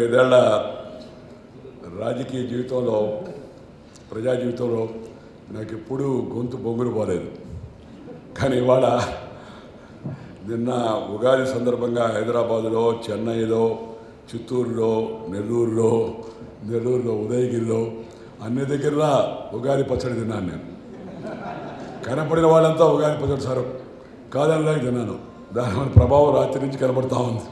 ఐదేళ్ల రాజకీయ జీవితంలో ప్రజా జీవితంలో నాకు ఎప్పుడూ గొంతు బొంగులు పోలేదు. కానీ ఇవాళ నిన్న ఉగాది సందర్భంగా హైదరాబాదులో, చెన్నైలో, చిత్తూరులో, నెల్లూరులో ఉదయగిరిలో అన్ని దగ్గర ఉగాది పచ్చడి తిన్నాను. నేను కనపడిన వాళ్ళంతా ఉగాది పచ్చడి సార్ కాదనలాగా తిన్నాను. దానివల్ల ప్రభావం రాత్రి నుంచి కనపడతా ఉంది.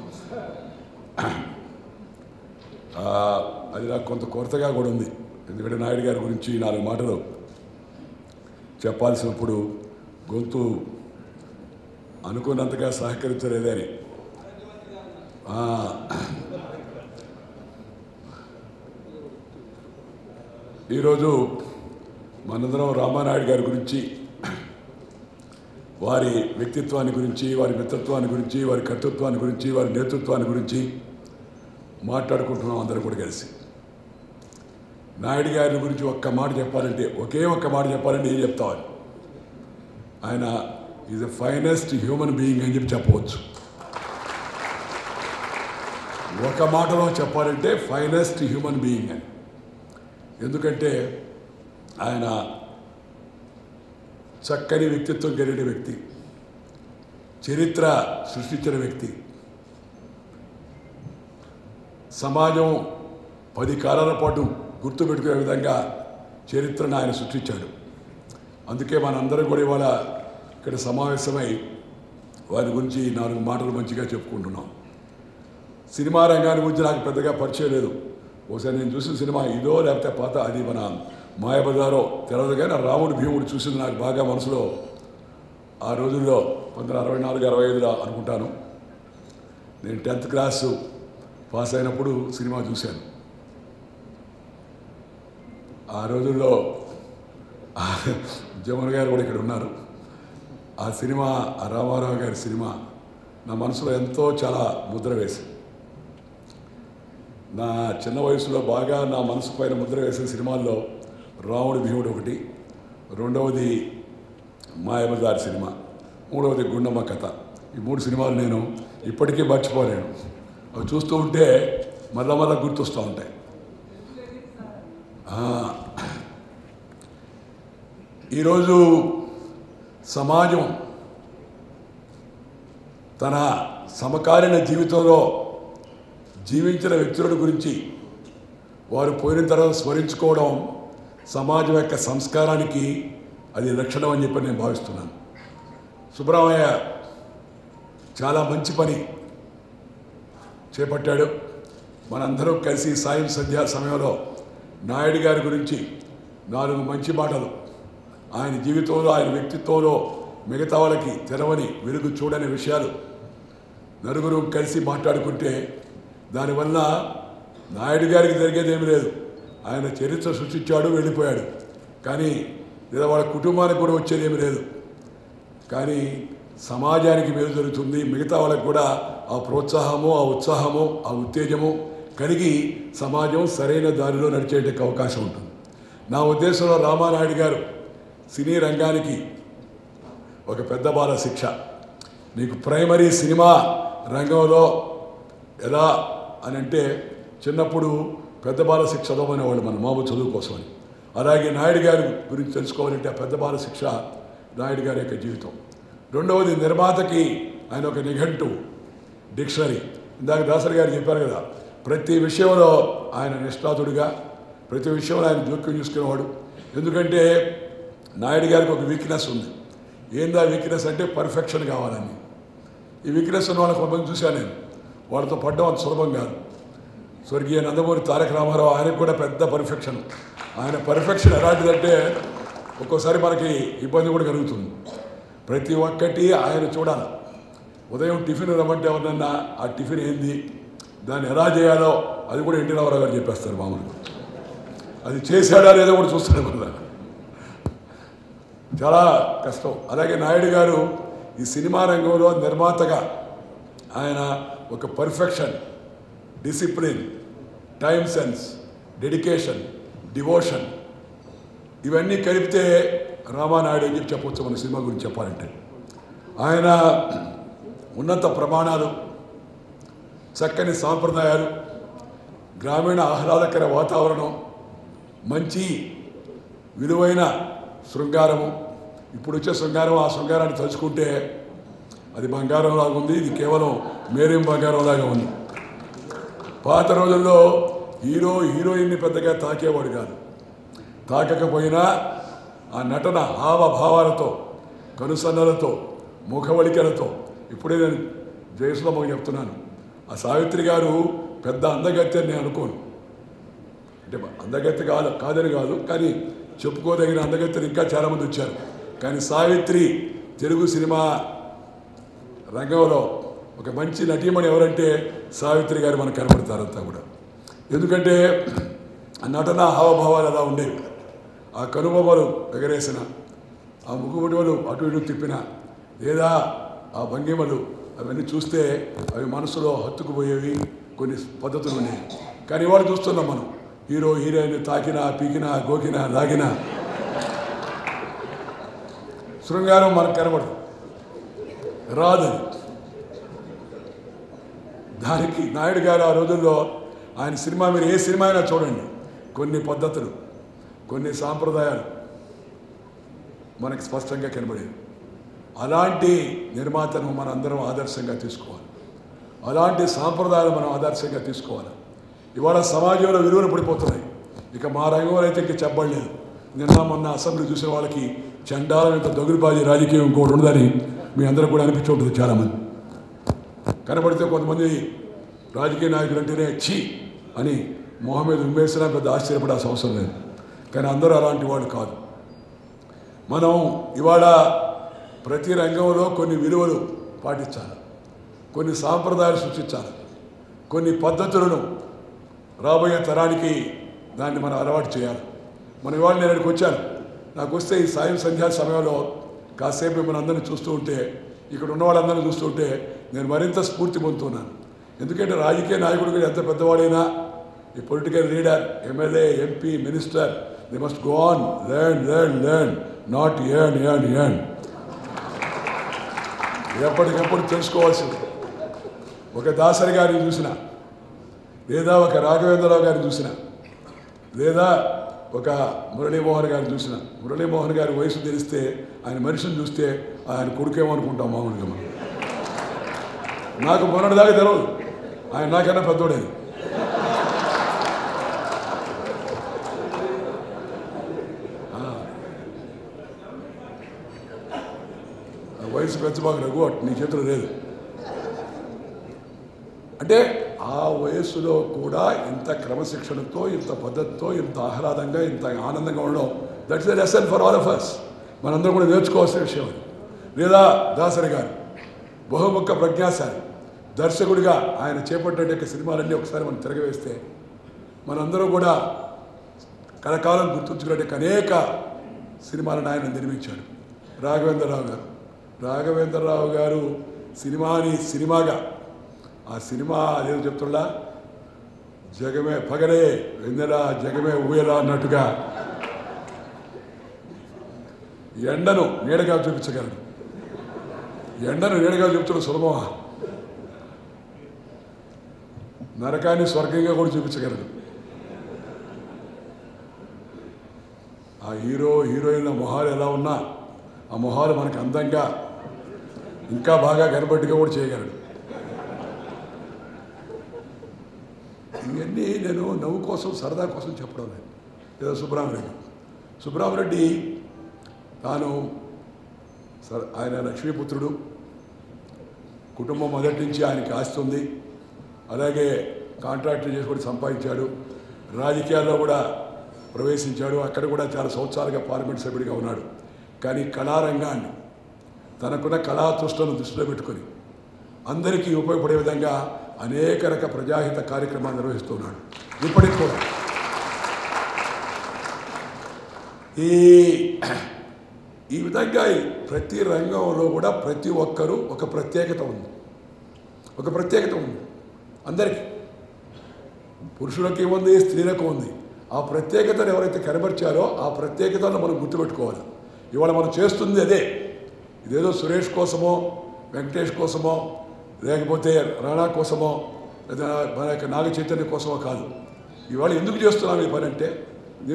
అది నాకు కొంత కొరతగా కూడా ఉంది. ఎందుకంటే నాయుడు గారి గురించి 4 మాటలు చెప్పాల్సినప్పుడు గొంతు అనుకున్నంతగా సహకరించలేదని. ఈరోజు మనందరం రామానాయుడు గారి గురించి, వారి వ్యక్తిత్వాన్ని గురించి, వారి మిత్రత్వాన్ని గురించి, వారి కర్తృత్వాన్ని గురించి, వారి నేతృత్వాన్ని గురించి మాట్లాడుకుంటున్నాం అందరం కూడా కలిసి. నాయుడు గారి గురించి ఒకే ఒక్క మాట చెప్పాలంటే ఏం చెప్తామని, ఆయన is the finest human being అని చెప్పవచ్చు. ఒక మాటలో చెప్పాలంటే ఫైనెస్ట్ హ్యూమన్ బీయింగ్ అని. ఎందుకంటే ఆయన చక్కని వ్యక్తిత్వం కలిగిన వ్యక్తి, చరిత్ర సృష్టించిన వ్యక్తి, సమాజం 10 కాలాల పాటు గుర్తుపెట్టుకునే విధంగా చరిత్రను ఆయన సృష్టించాడు. అందుకే మనందరం కూడా ఇవాళ ఇక్కడ సమావేశమై వారి గురించి 4 మాటలు మంచిగా చెప్పుకుంటున్నాం. సినిమా రంగాన్ని గురించి నాకు పెద్దగా పరిచయం లేదు. ఒకసారి నేను చూసిన సినిమా ఇదో లేకపోతే పాత, అది మన మాయాబజారో తెలియదు. కానీ రాముడు భీముడు చూసింది నాకు బాగా మనసులో. ఆ రోజుల్లో 1964-65 అనుకుంటాను. నేను 10th క్లాసు పాస్ అయినప్పుడు సినిమా చూశాను. ఆ రోజుల్లో జమన్ గారు కూడా ఇక్కడ ఉన్నారు. ఆ సినిమా, ఆ రామారావు గారి సినిమా నా మనసులో ఎంతో చాలా ముద్ర వేసింది. నా చిన్న వయసులో బాగా నా మనసు పైన ముద్ర వేసిన సినిమాల్లో రాముడు భీముడు ఒకటి, రెండవది మాయాబజార్ సినిమా, మూడవది గుండమ్మ కథ. ఈ 3 సినిమాలు నేను ఇప్పటికీ మర్చిపోలేను. అవి చూస్తూ ఉంటే మళ్ళా గుర్తొస్తూ ఉంటాయి. ఈరోజు సమాజం తన సమకాలీన జీవితంలో జీవించిన వ్యక్తుల గురించి వారు పోయిన తర్వాత స్మరించుకోవడం సమాజం యొక్క సంస్కారానికి అది లక్షణం అని చెప్పి నేను భావిస్తున్నాను. సుబ్రహ్మణ్య చాలా మంచి పని చేపట్టాడు. మనందరం కలిసి సాయం సంధ్యా సమయంలో నాయుడు గారి గురించి 4 మంచి మాటలు, ఆయన జీవితంలో, ఆయన వ్యక్తిత్వంలో మిగతా వాళ్ళకి తెరవని, వెలుగు చూడని విషయాలు నలుగురు కలిసి మాట్లాడుకుంటే దానివల్ల నాయుడు గారికి జరిగేదేమీ లేదు. ఆయన చరిత్ర సృష్టించాడు, వెళ్ళిపోయాడు. కానీ లేదా వాళ్ళ కుటుంబానికి కూడా వచ్చేదేమీ లేదు. కానీ సమాజానికి మేలు జరుగుతుంది. మిగతా వాళ్ళకి కూడా ఆ ప్రోత్సాహము, ఆ ఉత్సాహము, ఆ ఉత్తేజము కలిగి సమాజం సరైన దారిలో నడిచేటకు అవకాశం ఉంటుంది. నా ఉద్దేశంలో రామానాయుడు గారు సినీ రంగానికి ఒక పెద్ద బాల శిక్ష. మీకు ప్రైమరీ సినిమా రంగంలో ఎలా అని అంటే చిన్నప్పుడు పెద్ద బాల శిక్ష చదవమనేవాళ్ళు మన మామూలు చదువు కోసమని. అలాగే నాయుడు గారి గురించి తెలుసుకోవాలంటే ఆ పెద్ద బాల శిక్ష నాయుడు గారి యొక్క జీవితం. రెండవది నిర్మాతకి ఆయన ఒక నిఘంటు, డిక్షనరీ. ఇందాక దాసరి గారు చెప్పారు కదా, ప్రతి విషయంలో ఆయన నిష్ణాతుడిగా, ప్రతి విషయంలో ఆయన జోక్యం చూసుకునేవాడు. ఎందుకంటే నాయుడు గారికి ఒక వీక్నెస్ ఉంది. ఏందా వీక్నెస్ అంటే పర్ఫెక్షన్ కావాలని. ఈ వీక్నెస్ ఉన్న వాళ్ళని కొంతమంది చూశాను నేను. వాళ్ళతో పడ్డం అంత సులభం కాదు. స్వర్గీయ నందమూరి తారక రామారావు, ఆయనకు కూడా పెద్ద పర్ఫెక్షన్. ఆయన పర్ఫెక్షన్ ఎలాంటిదంటే ఒక్కోసారి మనకి ఇబ్బంది కూడా కలుగుతుంది. ప్రతి ఒక్కటి ఆయన చూడాలి. ఉదయం టిఫిన్ రమ్మంటే ఎవరినన్నా ఆ టిఫిన్ ఏంది, దాన్ని ఎలా చేయాలో అది కూడా ఎన్టీ రామారావు గారు చెప్పేస్తారు మామూలుగా. అది చేశాడా లేదో కూడా చూస్తాడు మళ్ళా. చాలా కష్టం. అలాగే నాయుడు గారు ఈ సినిమా రంగంలో నిర్మాతగా ఆయన ఒక perfection, discipline, time sense, dedication, devotion ఇవన్నీ కలిపితే రామానాయుడు అని చెప్పవచ్చు మన సినిమా గురించి చెప్పాలంటే. ఆయన ఉన్నత ప్రమాణాలు, చక్కని సాంప్రదాయాలు, గ్రామీణ ఆహ్లాదకర వాతావరణం, మంచి విలువైన శృంగారము. ఇప్పుడు వచ్చే శృంగారం, ఆ శృంగారాన్ని తలుచుకుంటే అది బంగారంలాగా ఉంది, ఇది కేవలం మేరేం బంగారంలాగా ఉంది. పాత రోజుల్లో హీరోయిన్ని పెద్దగా తాకేవాడు కాదు. తాకకపోయినా ఆ నటన హావభావాలతో, కనుసన్నలతో, ముఖవళికలతో. ఇప్పుడే నేను జయసులమ్మకు చెప్తున్నాను, ఆ సావిత్రి గారు పెద్ద అందగత్తె అని నేను అనుకోను. అంటే అందగత్తె కాదని కాదు, కానీ చెప్పుకోదగిన అందగత్తెలు ఇంకా చాలామంది వచ్చారు. కానీ సావిత్రి తెలుగు సినిమా రంగంలో ఒక మంచి నటీమణి ఎవరంటే సావిత్రి గారు మనకు కనబడతారంతా కూడా. ఎందుకంటే ఆ నటన హావభావాలు అలా ఉండేవి. ఆ కనుబొమ్మలు ఎగరేసిన, ఆ ముఖముడివలు అటు ఇటు తిప్పిన, లేదా ఆ భంగిమలు అవన్నీ చూస్తే అవి మనసులో హత్తుకుపోయేవి. కొన్ని పద్ధతులు ఉండేవి. కానీ ఇవాళ చూస్తున్నాం మనం, హీరోయిన్ తాకినా, పీకినా, గోకినా, లాగినా శృంగారం మనకు కనబడదు, రాదు. దానికి నాయుడు గారు ఆ రోజుల్లో ఆయన సినిమా, మీరు ఏ సినిమా అయినా చూడండి, కొన్ని పద్ధతులు, కొన్ని సాంప్రదాయాలు మనకు స్పష్టంగా కనబడేది. అలాంటి నిర్మాతను మనం అందరం ఆదర్శంగా తీసుకోవాలి. అలాంటి సాంప్రదాయాలు మనం ఆదర్శంగా తీసుకోవాలి. ఇవాళ సమాజంలో విలువలు పడిపోతున్నాయి. ఇక మా రంగంలో అయితే ఇంక చెప్పలేదు. నిన్న మొన్న అసెంబ్లీ చూసిన వాళ్ళకి చండాలం, ఇంత దొగులుబాజీ రాజకీయం ఇంకోటి ఉండదని మీ అందరూ కూడా అనిపించి ఉంటుంది. చాలామంది కనబడితే కొంతమంది రాజకీయ నాయకులు అంటేనే ఛీ అని మొహం మీద ఉమ్మేసినా పెద్ద ఆశ్చర్యపడాల్సిన అవసరం లేదు. కానీ అందరూ అలాంటి వాళ్ళు కాదు. మనం ఇవాళ ప్రతి రంగంలో కొన్ని విలువలు పాటించాలి, కొన్ని సాంప్రదాయాలు సృష్టించాలి, కొన్ని పద్ధతులను రాబోయే తరానికి దాన్ని మనం అలవాటు చేయాలి. మనం ఇవాళ నేను ఇక్కడికి వచ్చాను, నాకు వస్తే ఈ సాయం సంధ్యా సమయంలో కాసేపు మిమ్మల్ని అందరినీ చూస్తూ ఉంటే, ఇక్కడ ఉన్న వాళ్ళందరినీ చూస్తూ ఉంటే నేను మరింత స్ఫూర్తి పొందుతున్నాను. ఎందుకంటే రాజకీయ నాయకుడు కూడా ఎంత పెద్దవాడైనా, ఈ political leader, MLA, MP, minister, they must go on, learn, not earn. ఎప్పటికప్పుడు తెలుసుకోవాల్సింది. ఒక దాసరి గారిని చూసిన, లేదా ఒక రాఘవేంద్రరావు గారిని చూసిన, లేదా ఒక మురళీమోహన్ గారిని చూసిన. మురళీమోహన్ గారి వయసు తెలిస్తే, ఆయన మనిషిని చూస్తే ఆయన కొడుకేమనుకుంటాం మామూలుగా మనం. నాకు మొన్నటిదాకా తెలియదు, ఆయన నాకన్నా పెద్దోడేది. వయసు పెంచబాకు రఘు, నీ చేతిలో లేదు. అంటే ఆ వయస్సులో కూడా ఇంత క్రమశిక్షణతో, ఇంత పద్ధతితో, ఇంత ఆహ్లాదంగా, ఇంత ఆనందంగా ఉండడం, that's the lesson for all of us. మనందరం కూడా నేర్చుకోవాల్సిన విషయం. లేదా దాసరి గారు బహుముఖ ప్రజ్ఞాశాలి దర్శకుడిగా ఆయన చేపట్టే సినిమాలన్నీ ఒకసారి మనం తిరగవేస్తే మనందరం కూడా కలకాలం గుర్తుంచుకునే అనేక సినిమాలను ఆయన నిర్మించాడు. రాఘవేంద్రరావు గారు సినిమాని సినిమాగా, ఆ సినిమా అదేదో చెప్తున్నా, జగమే పగలే వెన్నెల జగమే ఊయలా అన్నట్టుగా ఎండను నీడగా చూపించగలడు. ఎండను నీడగా చూపించడం సులభమా? నరకాన్ని స్వర్గంగా కూడా చూపించగలడు. ఆ హీరోయిన్ల మొహాలు ఎలా ఉన్నా ఆ మొహాలు మనకు అందంగా, ఇంకా బాగా కనబట్టుగా కూడా చేయగలడు. ఇవన్నీ నేను నవ్వు కోసం, సరదా కోసం చెప్పడం లేదు. ఏదో సుబ్రహ్మరెడ్డి తాను ఆయన లక్ష్మీపుత్రుడు, కుటుంబం మొదటి నుంచి ఆయనకి ఆస్తి ఉంది. అలాగే కాంట్రాక్టర్ చేసి కూడా సంపాదించాడు. రాజకీయాల్లో కూడా ప్రవేశించాడు. అక్కడ కూడా చాలా సంవత్సరాలుగా పార్లమెంట్ సభ్యుడిగా ఉన్నాడు. కానీ కళారంగాన్ని, తనకున్న కళాతృష్టను దృష్టిలో పెట్టుకొని అందరికీ ఉపయోగపడే విధంగా అనేక రకాల ప్రజాహిత కార్యక్రమాలు నిర్వహిస్తున్నాడు. ఇప్పటికి కూడా ఈ విధంగా ప్రతి రంగంలో కూడా ప్రతి ఒక్కరూ ఒక ప్రత్యేకత ఉంది. అందరికీ, పురుషులకి ఉంది, స్త్రీలకు ఉంది. ఆ ప్రత్యేకతను ఎవరైతే కనబరిచారో ఆ ప్రత్యేకతను మనం గుర్తుపెట్టుకోవాలి. ఇవాళ మనం చేస్తుంది అదే. ఇదేదో సురేష్ కోసమో, వెంకటేష్ కోసమో, లేకపోతే రాణా కోసమో, లేదా మన యొక్క నాగ చైతన్య కోసమో కాదు. ఇవాళ ఎందుకు చేస్తున్నాం ఈ పని అంటే,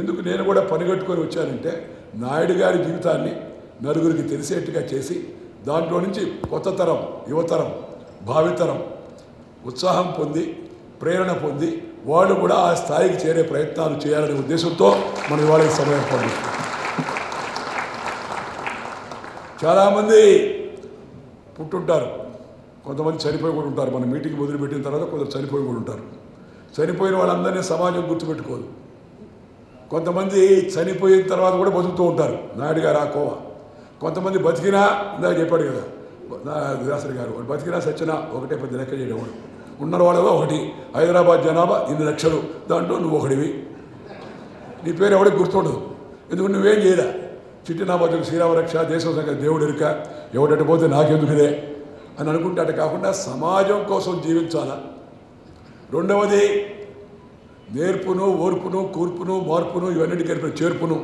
ఎందుకు నేను కూడా పని కట్టుకొని వచ్చానంటే, నాయుడు గారి జీవితాన్ని నలుగురికి తెలిసేట్టుగా చేసి దాంట్లో నుంచి కొత్త తరం, యువతరం, భావితరం ఉత్సాహం పొంది ప్రేరణ పొంది వాళ్ళు కూడా ఆ స్థాయికి చేరే ప్రయత్నాలు చేయాలనే ఉద్దేశంతో మనం ఇవాళ ఈ సమయం పొందుతున్నాం. చాలామంది పుట్టుంటారు, కొంతమంది చనిపోయి కూడా ఉంటారు. మన మీటింగ్ మొదలుపెట్టిన తర్వాత కొందరు చనిపోయి కూడా ఉంటారు. చనిపోయిన వాళ్ళందరినీ సమాజం గుర్తుపెట్టుకోదు. కొంతమంది చనిపోయిన తర్వాత కూడా బతుకుతూ ఉంటారు, నాయుడు గారు ఆ కోవ. కొంతమంది బతికినా, ఇందాక చెప్పాడు కదా దాసరి గారు, వాడు బతికినా సచ్చినా ఒకటే పెద్ద లెక్క చేయడం. ఉన్న వాళ్ళలో ఒకటి, హైదరాబాద్ జనాభా 2 లక్షలు, దాంట్లో నువ్వు ఒకటివి. నీ పేరు ఎవరికి గుర్తుండదు, ఎందుకు నువ్వేం చేయలే. చిట్టి నా బతుకు శ్రీరామరక్ష, దేశం సంగతి దేవుడు ఎరుక, ఎవడట పోతే నాకెందుకుదే అని అనుకుంటే అటు కాకుండా సమాజం కోసం జీవించాలా. రెండవది నేర్పును, ఓర్పును, కూర్పును, మార్పును, ఇవన్నిటికీ చేర్పును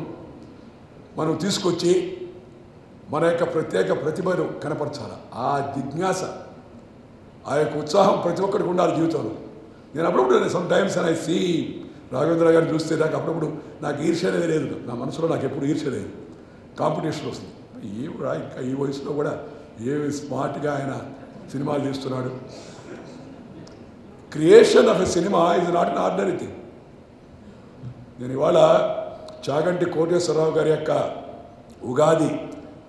మనం తీసుకొచ్చి మన యొక్క ప్రత్యేక ప్రతిభను కనపరచాలి. ఆ జిజ్ఞాస, ఆ యొక్క ఉత్సాహం ప్రతి ఒక్కరికి ఉండాలి జీవితంలో. నేను అప్పుడప్పుడు some times I see Raghavendra గారిని చూస్తే నాకు అప్పుడప్పుడు నాకు ఈర్ష్య అనేది లేదు, నా మనసులో నాకు ఎప్పుడు ఈర్ష్య లేదు. కాంపిటీషన్ వస్తుంది. ఏమిరా ఇంకా ఈ వయసులో కూడా ఏమి స్మార్ట్గా ఆయన సినిమాలు తీస్తున్నాడు. Creation of a cinema is not an ordinary thing. నేను ఇవాళ చాగంటి కోటేశ్వరరావు గారి యొక్క ఉగాది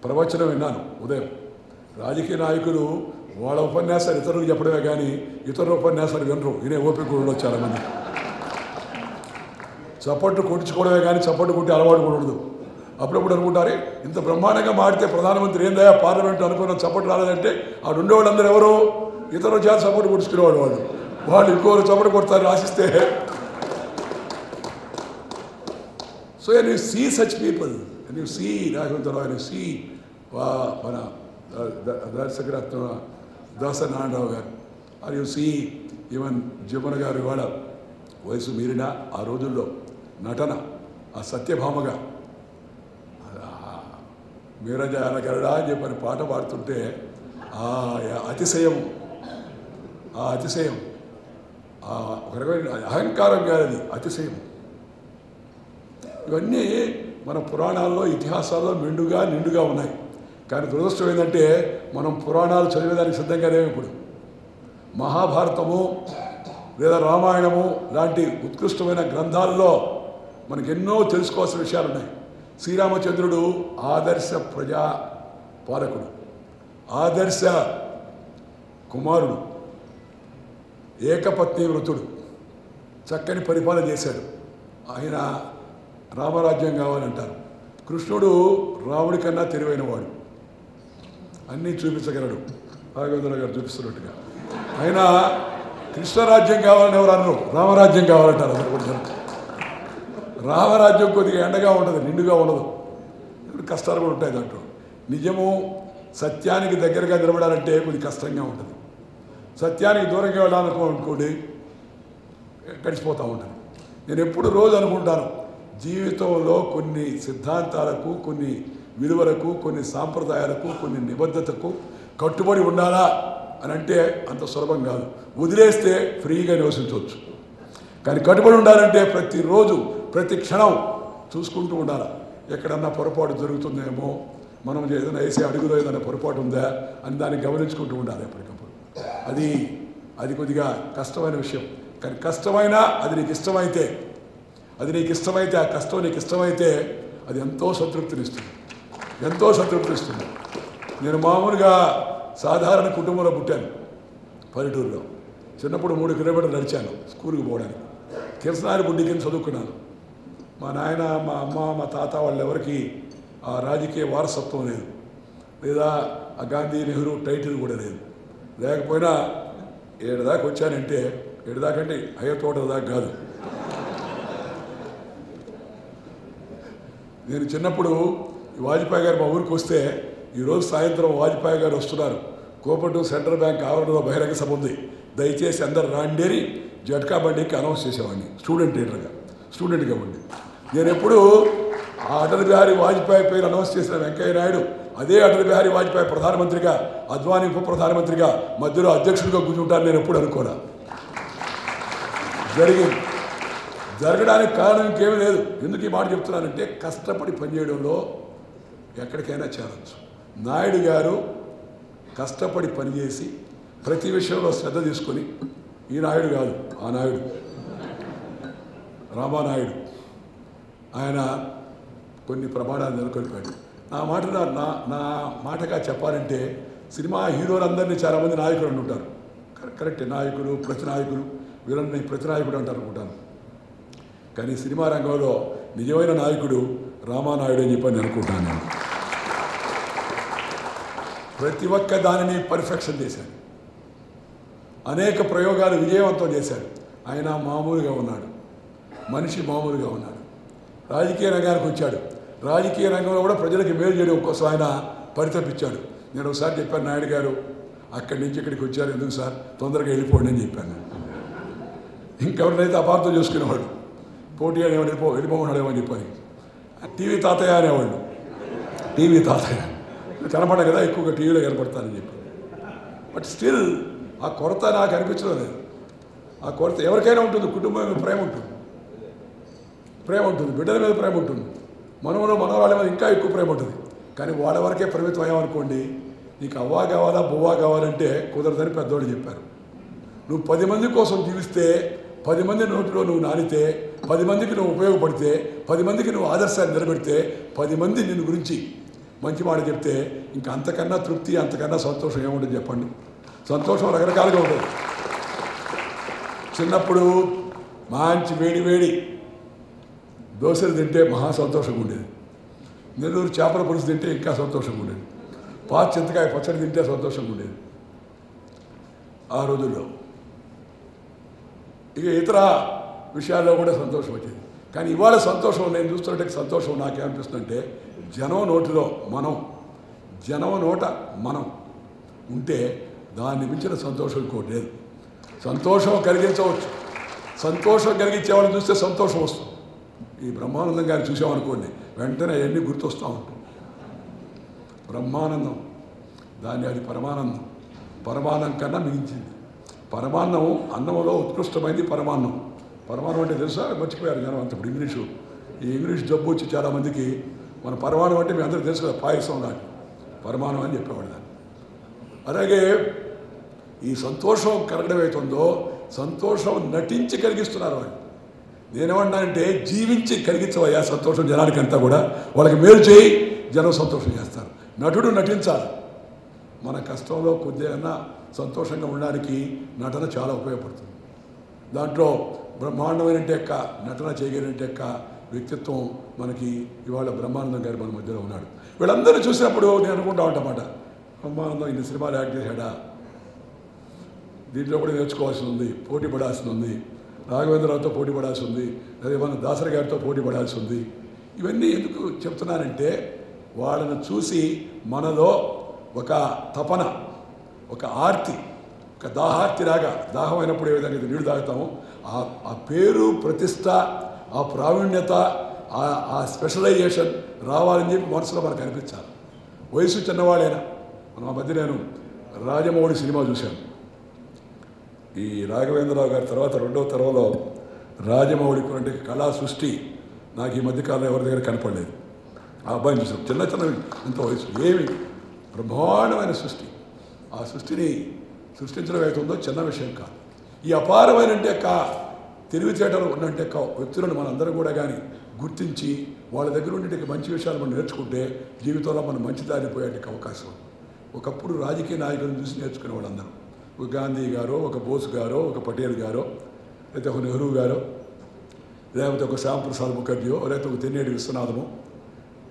ప్రవచనం విన్నాను ఉదయం. రాజకీయ నాయకులు వాళ్ళ ఉపన్యాసాలు ఇతరులకు చెప్పడమే కానీ ఇతరుల ఉపన్యాసాలు వినరు, వినే ఓపిక కూడా ఉండదు చాలామంది. చప్పట్లు కొట్టించుకోవడమే కానీ చప్పట్లు కొట్టి అలవాటు కూడా ఉండదు. అప్పుడప్పుడు అనుకుంటారే ఇంత బ్రహ్మాండంగా మాడితే ప్రధానమంత్రి ఏందయ్యా పార్లమెంట్ అనుకున్న చప్పట్లు రాలేదంటే ఆ ఉండేవాళ్ళందరూ ఎవరు, ఇతరుల చేత చప్పట్లు కొట్టించుకునేవాడు. వాళ్ళు ఇంకోరు చప్పట్లు కొడతారు ఆశిస్తే. So and you see such people, and you see Raghavendra, and you see మన దర్శకరత్న Dasari Narayana Rao garu, are you see even Jamuna garu ఇవాళ వయసు మీరిన ఆ రోజుల్లో నటన, ఆ సత్యభామగా మీరజాలగరడా అని చెప్పని పాట పాడుతుంటే ఆ అతిశయం, ఒక రకమైన అహంకారం కాదు, అతిశయం. ఇవన్నీ మన పురాణాల్లో, ఇతిహాసాల్లో నిండుగా ఉన్నాయి. కానీ దురదృష్టం ఏంటంటే మనం పురాణాలు చదివేదానికి సిద్ధంగా లేవు. ఇప్పుడు మహాభారతము లేదా రామాయణము లాంటి ఉత్కృష్టమైన గ్రంథాల్లో మనకు ఎన్నో తెలుసుకోవాల్సిన విషయాలు ఉన్నాయి. శ్రీరామచంద్రుడు ఆదర్శ ప్రజా పాలకుడు, ఆదర్శ కుమారుడు, ఏకపత్ని వృతుడు, చక్కని పరిపాలన చేశాడు. ఆయన రామరాజ్యం కావాలంటారు. కృష్ణుడు రాముడి కన్నా తెలివైన వాడు, అన్నీ చూపించగలడు, రాఘవేంద్ర గారు చూపిస్తున్నట్టుగా. ఆయన కృష్ణరాజ్యం కావాలని ఎవరు అనరు, రామరాజ్యం కావాలంటారు అందరు కూడా. రామరాజ్యం కొద్దిగా ఎండగా ఉంటుంది, నిండుగా ఉండదు, కష్టాలు కూడా ఉంటాయి దాంట్లో. నిజము సత్యానికి దగ్గరగా నిలబడాలంటే కొద్ది కష్టంగా ఉంటుంది. సత్యానికి దూరంగా వెళ్ళాలనుకోండి గడిచిపోతూ ఉంటుంది. నేను ఎప్పుడు రోజు అనుకుంటాను, జీవితంలో కొన్ని సిద్ధాంతాలకు, కొన్ని విలువలకు, కొన్ని సాంప్రదాయాలకు, కొన్ని నిబద్ధతకు కట్టుబడి ఉండాలా అని అంటే అంత సులభం కాదు. వదిలేస్తే ఫ్రీగా నివసించవచ్చు. కానీ కట్టుబడి ఉండాలంటే ప్రతిరోజు ప్రతి క్షణం చూసుకుంటూ ఉండాలి. ఎక్కడన్నా పొరపాటు జరుగుతుందేమో, మనం ఏదైనా వేసే అడుగులో ఏదైనా పొరపాటు ఉందా అని దాన్ని గమనించుకుంటూ ఉండాలి ఎప్పటికప్పుడు. అది కొద్దిగా కష్టమైన విషయం. కానీ కష్టమైనా అది నీకు ఇష్టమైతే, ఆ కష్టం నీకు ఇష్టమైతే అది ఎంతో సంతృప్తినిస్తుంది. నేను మామూలుగా సాధారణ కుటుంబంలో పుట్టాను, పల్లెటూరులో. చిన్నప్పుడు 3 కిలోమీటర్లు నడిచాను స్కూల్కి పోవడానికి. కిరసనారి బుడ్డి కింద చదువుకున్నాను. మా నాయన, మా అమ్మ, మా తాత వాళ్ళెవరికి ఆ రాజకీయ వారసత్వం లేదు, లేదా ఆ గాంధీ, నెహ్రూ టైటిల్ కూడా లేదు. లేకపోయినా 7 దాకా వచ్చానంటే, 7 దాకా అంటే అయ్యే తోట దాకా కాదు. నేను చిన్నప్పుడు వాజ్పేయి గారు మా ఊరికి వస్తే, ఈరోజు సాయంత్రం వాజ్పేయి గారు వస్తున్నారు, కోపట్టు సెంట్రల్ బ్యాంక్ ఆవరణలో బహిరంగ సభ ఉంది, దయచేసి అందరు రాండేరి జట్కా బండికి అనౌన్స్ చేసేవాడిని స్టూడెంట్గా ఉండి. నేను ఎప్పుడు అటల్ బిహారీ వాజ్పేయి పేరు అనౌన్స్ చేసిన వెంకయ్య నాయుడు అదే అటల్ బిహారీ వాజ్పేయి ప్రధానమంత్రిగా, అద్వానీ ఉప ప్రధానమంత్రిగా, మధ్యలో అధ్యక్షుడిగా కూర్చుంటాను నేను ఎప్పుడు అనుకోనా. జరగడానికి కారణం ఇంకేమీ లేదు. ఎందుకు ఈ మాట చెప్తున్నానంటే కష్టపడి పనిచేయడంలో ఎక్కడికైనా చేరవచ్చు. నాయుడు గారు కష్టపడి పనిచేసి ప్రతి విషయంలో శ్రద్ధ తీసుకొని, ఈ నాయుడు కాదు, ఆ నాయుడు రామానాయుడు, ఆయన కొన్ని ప్రమాణాలు నెలకొల్పాడు. నా మాటగా చెప్పాలంటే సినిమా హీరోలందరినీ చాలామంది నాయకులు అంటుంటారు. కరెక్టే, నాయకులు, ప్రతి నాయకులు, వీళ్ళని ప్రతి నాయకుడు అంటారు అనుకుంటాను. కానీ సినిమా రంగంలో నిజమైన నాయకుడు రామానాయుడు అని చెప్పని అనుకుంటాను నేను. ప్రతి ఒక్క దానిని పర్ఫెక్షన్ చేశాడు, అనేక ప్రయోగాలు విజయవంతం చేశాడు. ఆయన మామూలుగా ఉన్నాడు, మనిషి మామూలుగా ఉన్నాడు. రాజకీయ రంగానికి వచ్చాడు, రాజకీయ రంగంలో కూడా ప్రజలకు మేలు చేయడం కోసం ఆయన పరితపించాడు. నేను ఒకసారి చెప్పాను, నాయుడు గారు అక్కడి నుంచి ఇక్కడికి వచ్చారు, ఎందుకు సార్ తొందరగా వెళ్ళిపోండి అని చెప్పాను. ఇంకెవరినైతే అపార్థం చేసుకునేవాడు, పోటీ అనేవాడు, వెళ్ళిపోమన్నాడేమో అని చెప్పని. టీవీ తాతయ్య అనేవాళ్ళు, టీవీ తాతయ్య కనపడ కదా, ఎక్కువగా టీవీలో కనపడతానని చెప్పి. బట్ స్టిల్ ఆ కొరత నాకు అనిపించడం లేదు. ఆ కొరత ఎవరికైనా ఉంటుంది. కుటుంబం మీద ప్రేమ ఉంటుంది, బిడ్డల మీద ప్రేమ ఉంటుంది, మనవాళ్ళ మీద ఇంకా ఎక్కువ ప్రేమ ఉంటుంది. కానీ వాళ్ళ వరకే పరిమితం అయ్యామనుకోండి, నీకు అవ్వా కావాలా బువ్వా కావాలంటే కుదరదని పెద్దవాళ్ళు చెప్పారు. నువ్వు 10 మంది కోసం జీవిస్తే, 10 మంది నోటిలో నువ్వు నానితే, 10 మందికి నువ్వు ఉపయోగపడితే, 10 మందికి నువ్వు ఆదర్శాన్ని నిలబెడితే, 10 మంది నిన్ను గురించి మంచి మాట చెప్తే ఇంకా అంతకన్నా తృప్తి, అంతకన్నా సంతోషం ఏముంటుంది చెప్పండి. సంతోషం రకరకాలుగా ఉంటుంది. చిన్నప్పుడు మంచి వేడి దోశలు తింటే మహా సంతోషంగా ఉండేది. నెల్లూరు చేపల పులుసు తింటే ఇంకా సంతోషంగా ఉండేది. పాత చింతకాయ పచ్చడి తింటే సంతోషంగా ఉండేది ఆ రోజుల్లో. ఇక ఇతర విషయాల్లో కూడా సంతోషం వచ్చేది. కానీ ఇవాళ సంతోషం నేను చూస్తున్నట్టు సంతోషం నాకేమనిపిస్తుందంటే, జనం నోట మనం ఉంటే దాన్ని మించిన సంతోషం ఇంకోటి లేదు. సంతోషం కలిగించవచ్చు, సంతోషం కలిగించే వాళ్ళని చూస్తే సంతోషం వస్తుంది. ఈ బ్రహ్మానందం గారిని చూసామనుకోండి, వెంటనే అవన్నీ గుర్తొస్తూ ఉంటాం. బ్రహ్మానందం, దాన్ని అది పరమానందం, పరమాన్నం కన్నా మించింది. పరమాన్నం అన్నంలో ఉత్కృష్టమైంది పరమాన్నం. పరమాన్నం అంటే తెలుసా, మర్చిపోయారు జనం అంత. ఇప్పుడు ఈ ఇంగ్లీష్ జబ్బు వచ్చి చాలామందికి మన పరమాన్నం అంటే మీ అందరికీ తెలుసు కదా, పాయసం లాంటి పరమాన్నం అని చెప్పేవాడు దాన్ని. అలాగే ఈ సంతోషం కలగడం అవుతుందో, సంతోషం నటించి కలిగిస్తున్నారు వాళ్ళు. నేనేమన్నానంటే, జీవించి కలిగించవయ్యా సంతోషం జనానికి అంతా కూడా. వాళ్ళకి మేలు చేయి, జనం సంతోషం చేస్తారు. నటుడు నటించాలి. మన కష్టంలో కొద్దిగా సంతోషంగా ఉండడానికి నటన చాలా ఉపయోగపడుతుంది. దాంట్లో బ్రహ్మాండమైన నటన చేయగలిగిన వ్యక్తిత్వం మనకి ఇవాళ బ్రహ్మానందం గారు మన మధ్యలో ఉన్నాడు. వీళ్ళందరూ చూసినప్పుడు నేను అనుకుంటా ఉంటామాట, బ్రహ్మానందం ఇన్ని సినిమాలు యాక్ట్ చేశాడా, దీంట్లో కూడా నేర్చుకోవాల్సి ఉంది, పోటీ పడాల్సి ఉంది, రాఘవేంద్రరావుతో పోటీ పడాల్సి ఉంది, అదే మన దాసరి గారితో పోటీ పడాల్సి ఉంది. ఇవన్నీ ఎందుకు చెప్తున్నానంటే, వాళ్ళను చూసి మనలో ఒక తపన, ఒక ఆర్తి, ఒక దాహార్తిలాగా, దాహమైనప్పుడు ఏ విధంగా నీళ్ళు తాగుతామో ఆ పేరు, ప్రతిష్ట, ఆ ప్రావీణ్యత, ఆ స్పెషలైజేషన్ రావాలని చెప్పి మనసులో మనకు అనిపించాలి. వయసు చిన్నవాడైనా, మన మధ్య నేను రాజమౌళి సినిమా చూశాను. ఈ రాఘవేంద్రరావు గారి తర్వాత 2వ తరంలో రాజమౌళికి అంటే కళా సృష్టి నాకు ఈ మధ్యకాలంలో ఎవరి దగ్గర కనపడలేదు. ఆ అబ్బాయిని చూసాం, చిన్న ఇంత వయసు, ఏమి బ్రహ్మాండమైన సృష్టి. ఆ సృష్టిని సృష్టించడం అవుతుందో చిన్న విషయం కాదు. ఈ అపారమైన తెలివితేటలు ఉన్నంటే వ్యక్తులను మనందరం కూడా కానీ గుర్తించి వాళ్ళ దగ్గర ఉండే మంచి విషయాలు మనం నేర్చుకుంటే జీవితంలో మనం మంచి దారి పోయేట అవకాశం. ఒకప్పుడు రాజకీయ నాయకులను చూసి నేర్చుకునే వాళ్ళందరూ, ఒక గాంధీ గారో, ఒక బోస్ గారో, ఒక పటేల్ గారో, లేకపోతే ఒక నెహ్రూ గారో, లేకపోతే ఒక శ్యాంప్రసాద్ ముఖర్జీయో, లేకపోతే ఒక తెన్నేటి విశ్వనాథమో,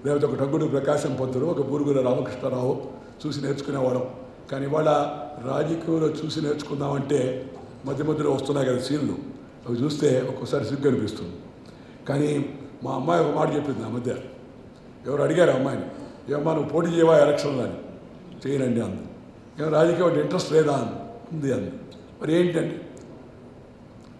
లేకపోతే ఒక టంగుడు ప్రకాశం పంతులు, ఒక బూరుగుల రామకృష్ణరావు చూసి నేర్చుకునేవాళ్ళం. కానీ ఇవాళ రాజకీయంలో చూసి నేర్చుకుందామంటే మధ్యలో వస్తున్నాయి కదా సీన్లు, అవి చూస్తే ఒక్కోసారి సిగ్గు అనిపిస్తుంది. కానీ మా అమ్మాయి ఒక మాట చెప్పింది నా మధ్య. ఎవరు అడిగారు అమ్మాయిని, ఏమమ్మా నువ్వు పోటీ చేయవా ఎలక్షన్లో అని. చేయనండి అంది. ఏమో రాజకీయం అంటే ఇంట్రెస్ట్ లేదా ఉంది అంది. మరి ఏంటండి,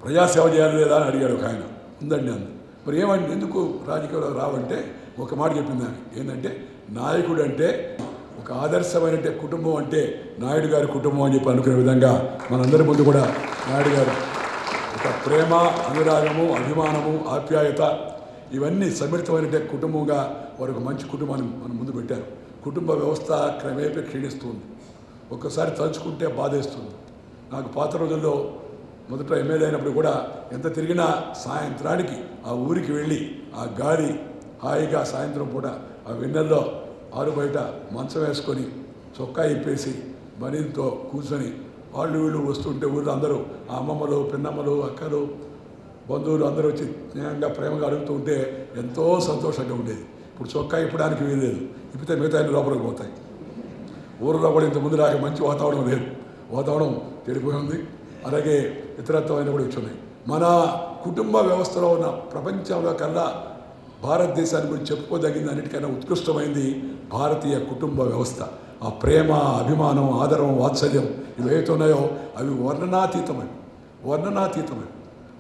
ప్రజాసేవ చేయాలి లేదా అని అడిగాడు ఒక ఆయన. ఉందండి అంది. మరి ఏమండి, ఎందుకు రాజకీయంలో రావంటే ఒక మాట చెప్పింది ఆమె. ఏంటంటే, నాయకుడు అంటే ఒక ఆదర్శమైన కుటుంబం అంటే నాయుడు గారి కుటుంబం అని చెప్పి అనుకునే విధంగా మనందరి ముందు కూడా నాయుడు గారు ఒక ఒక ప్రేమ, అనురాగము, అభిమానము, ఆప్యాయత ఇవన్నీ సమ్మిళితమైన కుటుంబంగా వారికి మంచి కుటుంబాన్ని మనం ముందు పెట్టారు. కుటుంబ వ్యవస్థ క్రమేపీ క్షీణిస్తుంది. ఒక్కసారి తలుచుకుంటే బాధేస్తుంది. నాకు పాత రోజుల్లో మొదట ఎమ్మెల్యే అయినప్పుడు కూడా ఎంత తిరిగినా సాయంత్రానికి ఆ ఊరికి వెళ్ళి ఆ గాలి హాయిగా సాయంత్రం పూట ఆ వెన్నెల్లో ఆరు బయట మంచం వేసుకొని చొక్కా ఇప్పేసి బనీతో కూర్చొని వాళ్ళు వీళ్ళు వస్తుంటే ఊళ్ళో అందరూ ఆ అమ్మమ్మలు, పిన్నమ్మలు, అక్కలు, బంధువులు అందరూ వచ్చి స్నేహంగా ప్రేమగా అడుగుతూ ఉంటే ఎంతో సంతోషంగా ఉండేది. ఇప్పుడు చొక్కా ఇప్పడానికి వీల్లేదు. ఇప్పితే మిగతా లోపలికి పోతాయి. ఊరిలో కూడా ఇంత ముందు లాగా మంచి వాతావరణం లేదు. వాతావరణం చెడిపోయి ఉంది. అలాగే ఇతరత్వమైన కూడా వచ్చున్నాయి. మన కుటుంబ వ్యవస్థలో ఉన్న ప్రపంచంలో కల్లా భారతదేశాన్ని గురించి చెప్పుకోదగింది అన్నిటికన్నా ఉత్కృష్టమైంది భారతీయ కుటుంబ వ్యవస్థ. ఆ ప్రేమ, అభిమానం, ఆదరం, వాత్సల్యం ఇవి ఏవైతున్నాయో అవి వర్ణనాతీతమై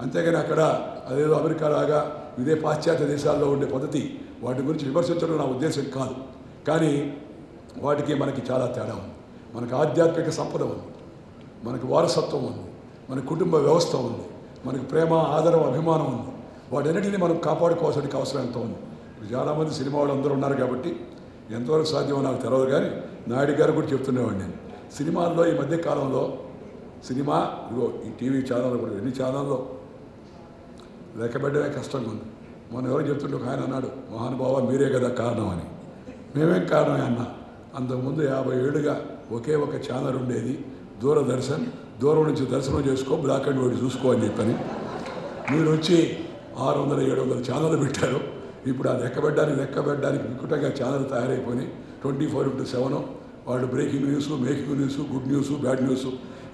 అంతేగాని అక్కడ అదేదో అమెరికా లాగా ఇదే పాశ్చాత్య దేశాల్లో ఉండే పద్ధతి వాటి గురించి విమర్శించడం నా ఉద్దేశం కాదు. కానీ వాటికి మనకి చాలా తేడా ఉంది. మనకు ఆధ్యాత్మిక సంపద ఉంది, మనకు వారసత్వం ఉంది, మన కుటుంబ వ్యవస్థ ఉంది, మనకు ప్రేమ, ఆదరం, అభిమానం ఉంది. వాటన్నిటిని మనం కాపాడుకోవాల్సిన అవసరం ఎంత ఉంది. చాలామంది సినిమా వాళ్ళు అందరూ ఉన్నారు కాబట్టి ఎంతవరకు సాధ్యమో నాకు తెలియదు. కానీ నాయుడు గారు కూడా చెప్తున్నవాడిని నేను సినిమాల్లో ఈ మధ్య కాలంలో సినిమా ఇగో ఈ టీవీ ఛానల్లో కూడా ఎన్ని ఛానల్లో లెక్కబెట్టడమే కష్టంగా ఉంది. మొన్న ఎవరు చెప్తుంటే ఒక ఆయన అన్నాడు, మహానుభావ మీరే కదా కారణం అని. మేమేం కారణమే అన్నా. అంతకుముందు 50 ఏళ్ళుగా ఒకే ఒక ఛానల్ ఉండేది, దూరదర్శన్. దూరం నుంచి దర్శనం చేసుకో, బ్లాక్ అండ్ వైట్ చూసుకో అని చెప్పని మీరు వచ్చి 600-700 ఛానళ్ళు పెట్టారు. ఇప్పుడు ఆ లెక్కబెట్టడానికి వికృతంగా ఛానల్ తయారైపోయి 24/7 వాళ్ళు breaking news, making news, good news, bad news,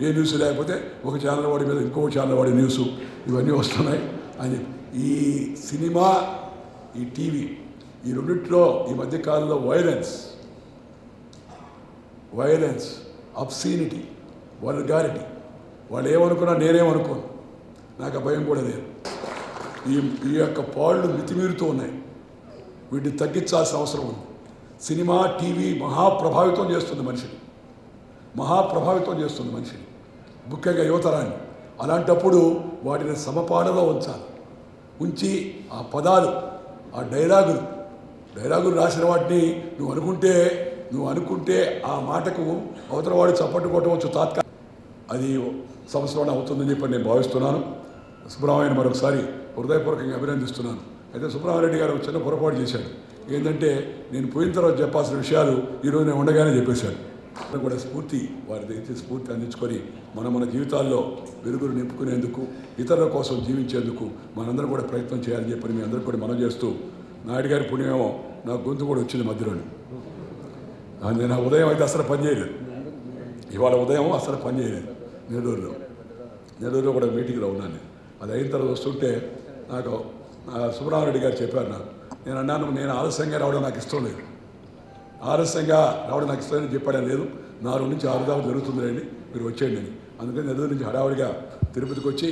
ఏ న్యూస్ లేకపోతే ఒక ఛానల్ వాడి మీద ఇంకో ఛానల్ వాడి న్యూస్ ఇవన్నీ వస్తున్నాయి అని చెప్పి ఈ సినిమా, ఈ టీవీ ఈ రెండిట్లో ఈ మధ్యకాలంలో వైలెన్స్, అబ్సీనిటీ, వల్గారిటీ వాళ్ళు ఏమనుకున్నా నేనేమనుకోను. నాకు ఆ భయం కూడా లేదు. ఈ యొక్క పాళ్ళు మితిమీరుతూ ఉన్నాయి. వీటిని తగ్గించాల్సిన అవసరం ఉంది. సినిమా, టీవీ మహాప్రభావితం చేస్తుంది మనిషిని, ముఖ్యంగా యువతరాన్ని. అలాంటప్పుడు వాటిని సమపాడలో ఉంచి ఆ పదాలు, ఆ డైలాగులు రాసిన వాటిని నువ్వు అనుకుంటే ఆ మాటకు అవతల వాడు చప్పట్టు కొట్టవచ్చు తాత్కాలిక. అది సంస్మరణ అవుతుందని చెప్పి నేను భావిస్తున్నాను. సుబ్రహ్మణ్యం మరొకసారి హృదయపూర్వకంగా అభినందిస్తున్నాను. అయితే సుబ్రహ్మణ్యరెడ్డి గారు చిన్న పొరపాటు చేశాడు. ఏంటంటే నేను పోయిన తర్వాత చెప్పాల్సిన విషయాలు ఈరోజు నేను ఉండగానే చెప్పేశాడు. కూడా వారి దగ్గర స్ఫూర్తి అందించుకొని మన జీవితాల్లో వెలుగులు నింపుకునేందుకు, ఇతరుల కోసం జీవించేందుకు మనందరం కూడా ప్రయత్నం చేయాలని చెప్పి మీ అందరూ కూడా మనం చేస్తూ, నాయుడు గారి పుణ్యమేమో నా గొంతు కూడా వచ్చింది మధ్యలోని. నేను ఉదయం అయితే అసలు పనిచేయలేదు. ఇవాళ ఉదయం అసలు పనిచేయలేదు. నెల్లూరులో కూడా మీటింగ్లో ఉన్నాను. అది అయిన తర్వాత వస్తుంటే నాకు సుబ్రహ్మణ్యరెడ్డి గారు చెప్పారు. నేను అన్నాను, నేను ఆలస్యంగా రావడం నాకు ఇష్టం లేదు. చెప్పడం లేదు. 4 నుంచి 6 దాకా జరుగుతుంది రండి, మీరు వచ్చేయండి అని. అందుకని నెల్లూరు నుంచి హడావుడిగా తిరుపతికి వచ్చి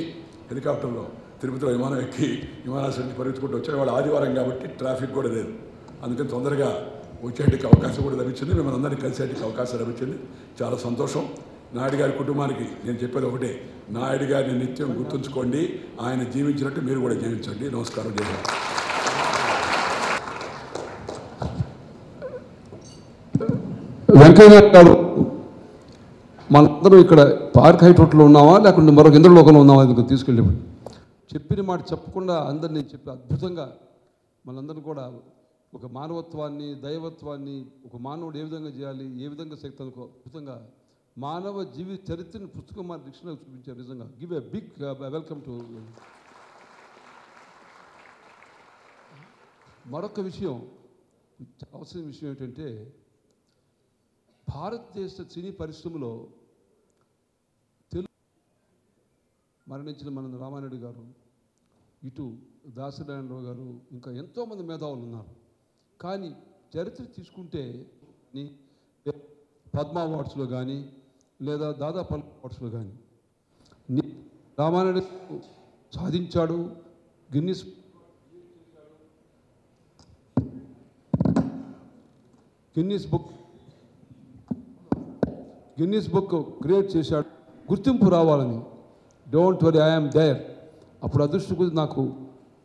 హెలికాప్టర్లో తిరుపతిలో విమానం ఎక్కి విమానాశ్రయం నుంచి పరిగెత్తుకుంటూ వచ్చాను. వాళ్ళు ఆదివారం కాబట్టి ట్రాఫిక్ కూడా లేదు. అందుకని తొందరగా వచ్చేటికి అవకాశం కూడా లభించింది. మిమ్మల్ని అందరినీ కలిసేటికి అవకాశం లభించింది. చాలా సంతోషం. నాయుడు గారి కుటుంబానికి నేను చెప్పేది ఒకటే, నాయుడు గారిని నిత్యం గుర్తుంచుకోండి. ఆయన జీవించినట్టు మీరు కూడా జీవించండి. నమస్కారం. వెంకయ్య గారు, మనందరం ఇక్కడ పార్క్ హైట్ రోడ్లో ఉన్నామా లేకుంటే మరొక ఇంద్రలోకంలో ఉన్నామా ఇది తీసుకెళ్ళి చెప్పిన మాట చెప్పకుండా అందరినీ చెప్పి అద్భుతంగా మనందరం కూడా ఒక మానవత్వాన్ని, దైవత్వాన్ని, ఒక మానవుడు ఏ విధంగా చేయాలి, ఏ విధంగా శక్తి అనుకో అద్భుతంగా మానవ జీవిత చరిత్రను పుస్తకం మన డిక్షనరీ చూపించారు. నిజంగా give a big welcome to. మరొక విషయం, అవసరం విషయం ఏంటంటే భారతదేశ సినీ పరిశ్రమలో మరణించిన మన రామారెడ్డి గారు, ఇటు దాసనారాయణరావు గారు, ఇంకా ఎంతోమంది మేధావులు ఉన్నారు. కానీ చరిత్ర తీసుకుంటే పద్మ అవార్డ్స్లో కానీ లేదా దాదాపు అవార్డ్స్లో కానీ రామారెడ్డి సాధించాడు. గిన్నిస్ బుక్ క్రియేట్ చేశాడు. గుర్తింపు రావాలని. Don't worry, I'm there. అప్పుడు అదృష్టం కొద్ది నాకు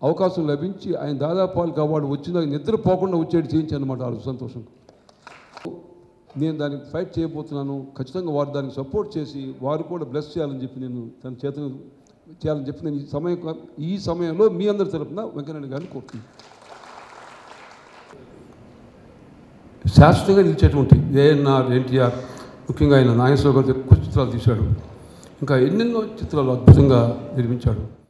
అవకాశం లభించి ఆయన దాదాపాలకు అవార్డు వచ్చిన నిద్రపోకుండా వచ్చేది చేయించాను అన్నమాట. ఆ సంతోషం. నేను దానికి ఫైట్ చేయబోతున్నాను. ఖచ్చితంగా వారు దానికి సపోర్ట్ చేసి వారు కూడా బ్లెస్ చేయాలని చెప్పి నేను తన చేతులు చేయాలని చెప్పి నేను ఈ సమయంలో మీ అందరి తరపున వెంకయ్యనాయుడు గారిని కోరుతున్నాను. శాశ్వతంగా నిలిచేటువంటి ఏఎన్ఆర్, ఎన్టీఆర్, ముఖ్యంగా ఆయన నాగేశ్వరరావు గారు ఎక్కువ చిత్రాలు తీశాడు. ఇంకా ఎన్నెన్నో చిత్రాలు అద్భుతంగా నిర్మించాడు.